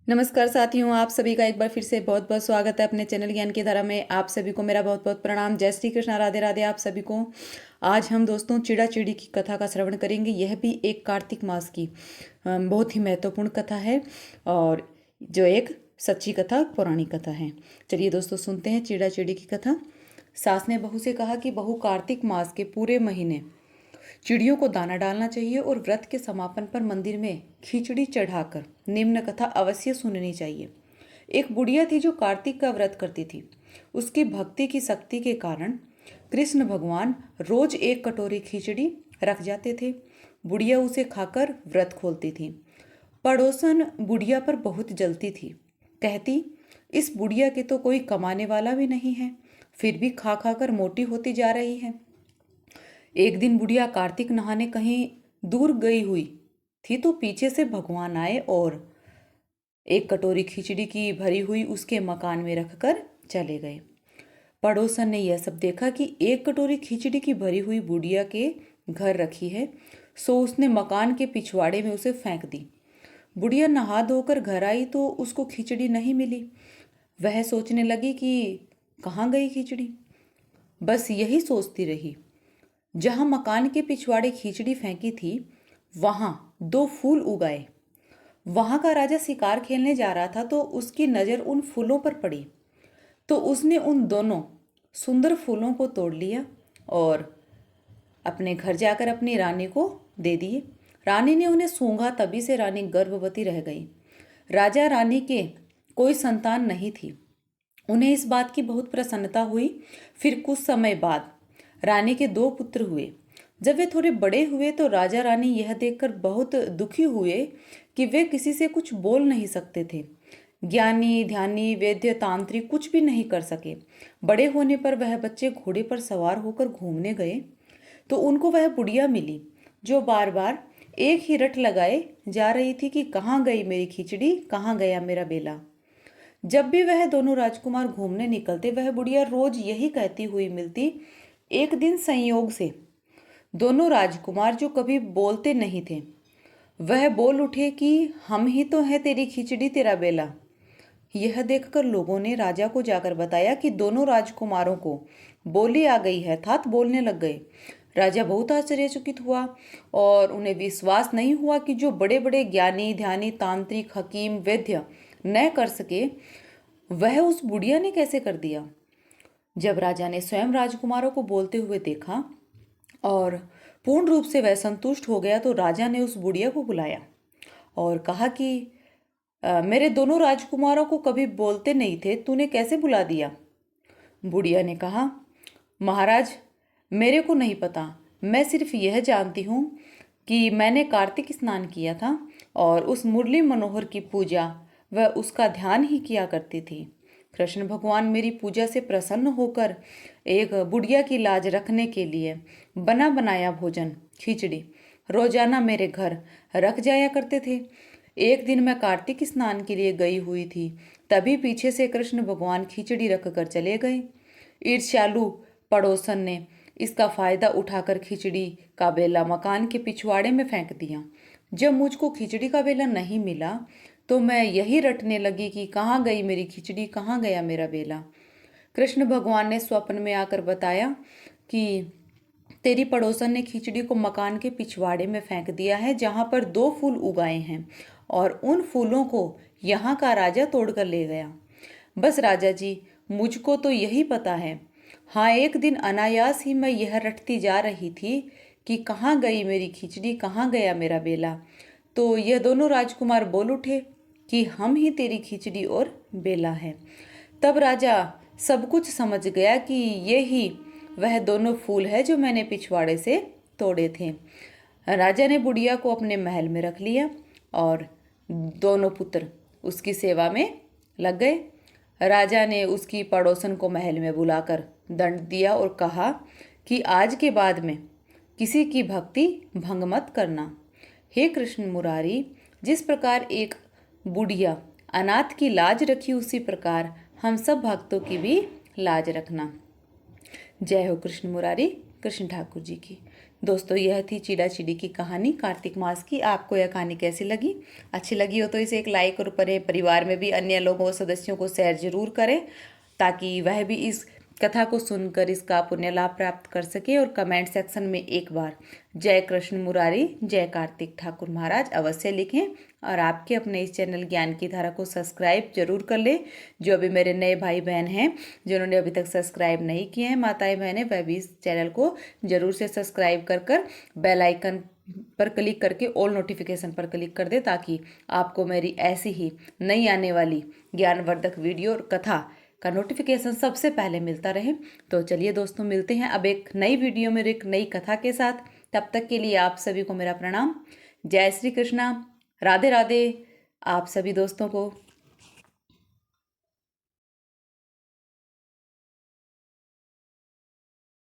नमस्कार साथियों, आप सभी का एक बार फिर से बहुत बहुत स्वागत है अपने चैनल ज्ञान की धारा में। आप सभी को मेरा बहुत बहुत प्रणाम। जय श्री कृष्णा, राधे राधे आप सभी को। आज हम दोस्तों चिड़ा चिड़ी की कथा का श्रवण करेंगे। यह भी एक कार्तिक मास की बहुत ही महत्वपूर्ण कथा है और जो एक सच्ची कथा, पौराणिक कथा है। चलिए दोस्तों सुनते हैं चिड़ा चिड़ी की कथा। सास ने बहू से कहा कि बहू, कार्तिक मास के पूरे महीने चिड़ियों को दाना डालना चाहिए और व्रत के समापन पर मंदिर में खिचड़ी चढ़ाकर निम्न कथा अवश्य सुननी चाहिए। एक बुढ़िया थी जो कार्तिक का व्रत करती थी। उसकी भक्ति की शक्ति के कारण कृष्ण भगवान रोज एक कटोरी खिचड़ी रख जाते थे। बुढ़िया उसे खाकर व्रत खोलती थी। पड़ोसन बुढ़िया पर बहुत जलती थी। कहती, इस बुढ़िया के तो कोई कमाने वाला भी नहीं है, फिर भी खा खा कर मोटी होती जा रही है। एक दिन बुढ़िया कार्तिक नहाने कहीं दूर गई हुई थी तो पीछे से भगवान आए और एक कटोरी खिचड़ी की भरी हुई उसके मकान में रखकर चले गए। पड़ोसन ने यह सब देखा कि एक कटोरी खिचड़ी की भरी हुई बुढ़िया के घर रखी है, सो उसने मकान के पिछवाड़े में उसे फेंक दी। बुढ़िया नहा धोकर घर आई तो उसको खिचड़ी नहीं मिली। वह सोचने लगी कि कहाँ गई खिचड़ी। बस यही सोचती रही। जहां मकान के पिछवाड़े खिचड़ी फेंकी थी वहां दो फूल उगाए। वहां का राजा शिकार खेलने जा रहा था तो उसकी नज़र उन फूलों पर पड़ी, तो उसने उन दोनों सुंदर फूलों को तोड़ लिया और अपने घर जाकर अपनी रानी को दे दिए। रानी ने उन्हें सूंघा, तभी से रानी गर्भवती रह गई। राजा रानी के कोई संतान नहीं थी। उन्हें इस बात की बहुत प्रसन्नता हुई। फिर कुछ समय बाद रानी के दो पुत्र हुए। जब वे थोड़े बड़े हुए तो राजा रानी यह देखकर बहुत दुखी हुए कि वे किसी से कुछ बोल नहीं सकते थे। ज्ञानी ध्यानी वैद्य तांत्रिक कुछ भी नहीं कर सके। बड़े होने पर वह बच्चे घोड़े पर सवार होकर घूमने गए तो उनको वह बुढ़िया मिली जो बार बार एक ही रट लगाए जा रही थी कि कहाँ गई मेरी खिचड़ी, कहाँ गया मेरा बेला। जब भी वह दोनों राजकुमार घूमने निकलते वह बुढ़िया रोज यही कहती हुई मिलती। एक दिन संयोग से दोनों राजकुमार जो कभी बोलते नहीं थे वह बोल उठे कि हम ही तो हैं तेरी खिचड़ी तेरा बेला। यह देखकर लोगों ने राजा को जाकर बताया कि दोनों राजकुमारों को बोली आ गई है, अर्थात बोलने लग गए। राजा बहुत आश्चर्यचकित हुआ और उन्हें विश्वास नहीं हुआ कि जो बड़े बड़े ज्ञानी ध्यानी तांत्रिक हकीम वैद्य न कर सके वह उस बुढ़िया ने कैसे कर दिया। जब राजा ने स्वयं राजकुमारों को बोलते हुए देखा और पूर्ण रूप से वह संतुष्ट हो गया तो राजा ने उस बुढ़िया को बुलाया और कहा कि मेरे दोनों राजकुमारों को कभी बोलते नहीं थे, तूने कैसे बुला दिया। बुढ़िया ने कहा, महाराज मेरे को नहीं पता, मैं सिर्फ यह जानती हूँ कि मैंने कार्तिक स्नान किया था और उस मुरली मनोहर की पूजा व उसका ध्यान ही किया करती थी। कृष्ण भगवान मेरी पूजा से प्रसन्न होकर एक बुढ़िया की लाज रखने के लिए बना बनाया भोजन खिचड़ी रोजाना मेरे घर रख जाया करते थे। एक दिन मैं कार्तिक स्नान के लिए गई हुई थी, तभी पीछे से कृष्ण भगवान खिचड़ी रख कर चले गए। ईर्ष्यालु पड़ोसन ने इसका फायदा उठाकर खिचड़ी का बेला मकान के पिछवाड़े में फेंक दिया। जब मुझको खिचड़ी का बेला नहीं मिला तो मैं यही रटने लगी कि कहाँ गई मेरी खिचड़ी, कहाँ गया मेरा बेला। कृष्ण भगवान ने स्वप्न में आकर बताया कि तेरी पड़ोसन ने खिचड़ी को मकान के पिछवाड़े में फेंक दिया है जहाँ पर दो फूल उगाए हैं और उन फूलों को यहाँ का राजा तोड़कर ले गया। बस राजा जी, मुझको तो यही पता है। हाँ, एक दिन अनायास ही मैं यह रटती जा रही थी कि कहाँ गई मेरी खिचड़ी, कहाँ गया मेरा बेला, तो यह दोनों राजकुमार बोल उठे कि हम ही तेरी खिचड़ी और बेला है। तब राजा सब कुछ समझ गया कि ये ही वह दोनों फूल है जो मैंने पिछवाड़े से तोड़े थे। राजा ने बुढ़िया को अपने महल में रख लिया और दोनों पुत्र उसकी सेवा में लग गए। राजा ने उसकी पड़ोसन को महल में बुलाकर दंड दिया और कहा कि आज के बाद में किसी की भक्ति भंग मत करना। हे कृष्ण मुरारी, जिस प्रकार एक बुढ़िया अनाथ की लाज रखी उसी प्रकार हम सब भक्तों की भी लाज रखना। जय हो कृष्ण मुरारी कृष्ण ठाकुर जी की। दोस्तों यह थी चिड़ा चिड़ी की कहानी कार्तिक मास की। आपको यह कहानी कैसी लगी? अच्छी लगी हो तो इसे एक लाइक और अपने परिवार में भी अन्य लोगों सदस्यों को शेयर जरूर करें, ताकि वह भी इस कथा को सुनकर इसका पुण्य लाभ प्राप्त कर सके। और कमेंट सेक्शन में एक बार जय कृष्ण मुरारी, जय कार्तिक ठाकुर महाराज अवश्य लिखें। और आपके अपने इस चैनल ज्ञान की धारा को सब्सक्राइब जरूर कर लें। जो अभी मेरे नए भाई बहन हैं जिन्होंने अभी तक सब्सक्राइब नहीं किए हैं, माताएं बहनें, वह भी इस चैनल को जरूर से सब्सक्राइब कर बेल आइकन पर क्लिक करके ऑल नोटिफिकेशन पर क्लिक कर दे, ताकि आपको मेरी ऐसी ही नई आने वाली ज्ञानवर्धक वीडियो और कथा का नोटिफिकेशन सबसे पहले मिलता रहे। तो चलिए दोस्तों, मिलते हैं अब एक नई वीडियो में एक नई कथा के साथ। तब तक के लिए आप सभी को मेरा प्रणाम। जय श्री कृष्णा, राधे राधे आप सभी दोस्तों को।